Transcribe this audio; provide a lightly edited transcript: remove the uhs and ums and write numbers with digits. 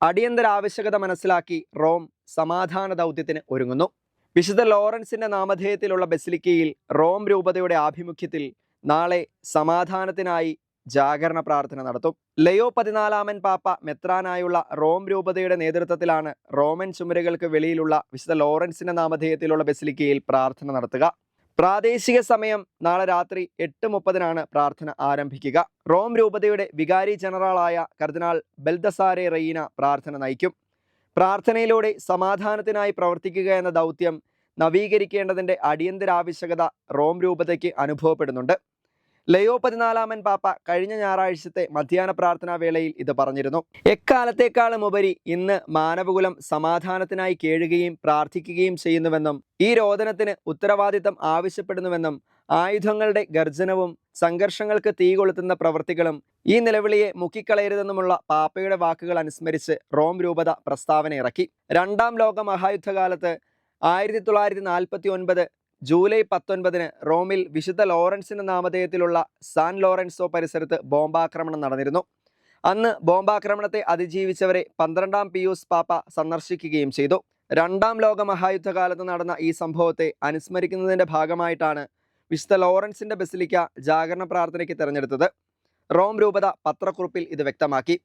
അടിയന്തര ആവശ്യകത മനസ്സിലാക്കി റോം സമാധാന ദൗത്യത്തിന് ഒരുങ്ങുന്നു. വിശുദ്ധ ലോറൻസിന്റെ നാമധേയത്തിലുള്ള ബസിലിക്കയിൽ റോം രൂപതയുടെ ആഭിമുഖ്യത്തിൽ നാളെ സമാധാനത്തിനായി ജാഗരണ പ്രാർത്ഥന നടത്തും. ലയോ 14 പാപ്പ മെത്രാനായുള്ള റോം രൂപതയുടെ നേതൃത്വത്തിലാണ് റോമൻ ചുമരുകൾക്ക് വെളിയിലുള്ള വിശുദ്ധ ലോറൻസിന്റെ നാമധേയത്തിലുള്ള ബസിലിക്കയിൽ പ്രാർത്ഥന നടത്തുക. പ്രാദേശിക സമയം നാളെ രാത്രി 8:30 പ്രാർത്ഥന ആരംഭിക്കുക. റോം രൂപതയുടെ വികാരി ജനറലായ കർദിനാൾ ബെൽദസാരെ റെയ്ന പ്രാർത്ഥന നയിക്കും. പ്രാർത്ഥനയിലൂടെ സമാധാനത്തിനായി പ്രവർത്തിക്കുക എന്ന ദൗത്യം നവീകരിക്കേണ്ടതിൻ്റെ അടിയന്തര ആവശ്യകത റോം രൂപതയ്ക്ക് അനുഭവപ്പെടുന്നുണ്ട്. ലയോ 14 പാപ്പ കഴിഞ്ഞ ഞായറാഴ്ചത്തെ മധ്യാഹ്ന പ്രാർത്ഥനാ വേളയിൽ ഇത് പറഞ്ഞിരുന്നു. എക്കാലത്തേക്കാളും ഉപരി ഇന്ന് മാനവകുലം സമാധാനത്തിനായി കേഴുകയും പ്രാർത്ഥിക്കുകയും ചെയ്യുന്നുവെന്നും ഈ രോദനത്തിന് ഉത്തരവാദിത്തം ആവശ്യപ്പെടുന്നുവെന്നും ആയുധങ്ങളുടെ ഗർജനവും സംഘർഷങ്ങൾക്ക് തീ കൊളുത്തുന്ന പ്രവൃത്തികളും ഈ നിലവിളിയെ മുക്കിക്കളയരുതെന്നുമുള്ള പാപ്പയുടെ വാക്കുകൾ അനുസ്മരിച്ച് റോം രൂപത പ്രസ്താവന ഇറക്കി. 2ാം ലോക മഹായുദ്ധകാലത്ത് 1949 ജൂലൈ 19 റോമിൽ വിശുദ്ധ ലോറൻസിന്റെ നാമധേയത്തിലുള്ള സാൻ ലോറൻസോ പരിസരത്ത് ബോംബാക്രമണം നടന്നിരുന്നു. അന്ന് ബോംബാക്രമണത്തെ അതിജീവിച്ചവരെ 12ാം പിയൂസ് പാപ്പ സന്ദർശിക്കുകയും ചെയ്തു. 2ാം ലോക മഹായുദ്ധകാലത്ത് നടന്ന ഈ സംഭവത്തെ അനുസ്മരിക്കുന്നതിൻ്റെ ഭാഗമായിട്ടാണ് വിശുദ്ധ ലോറൻസിന്റെ ബസിലിക്ക ജാഗരണ പ്രാർത്ഥനയ്ക്ക് തിരഞ്ഞെടുത്തത്. റോം രൂപത പത്രക്കുറിപ്പിൽ ഇത് വ്യക്തമാക്കി.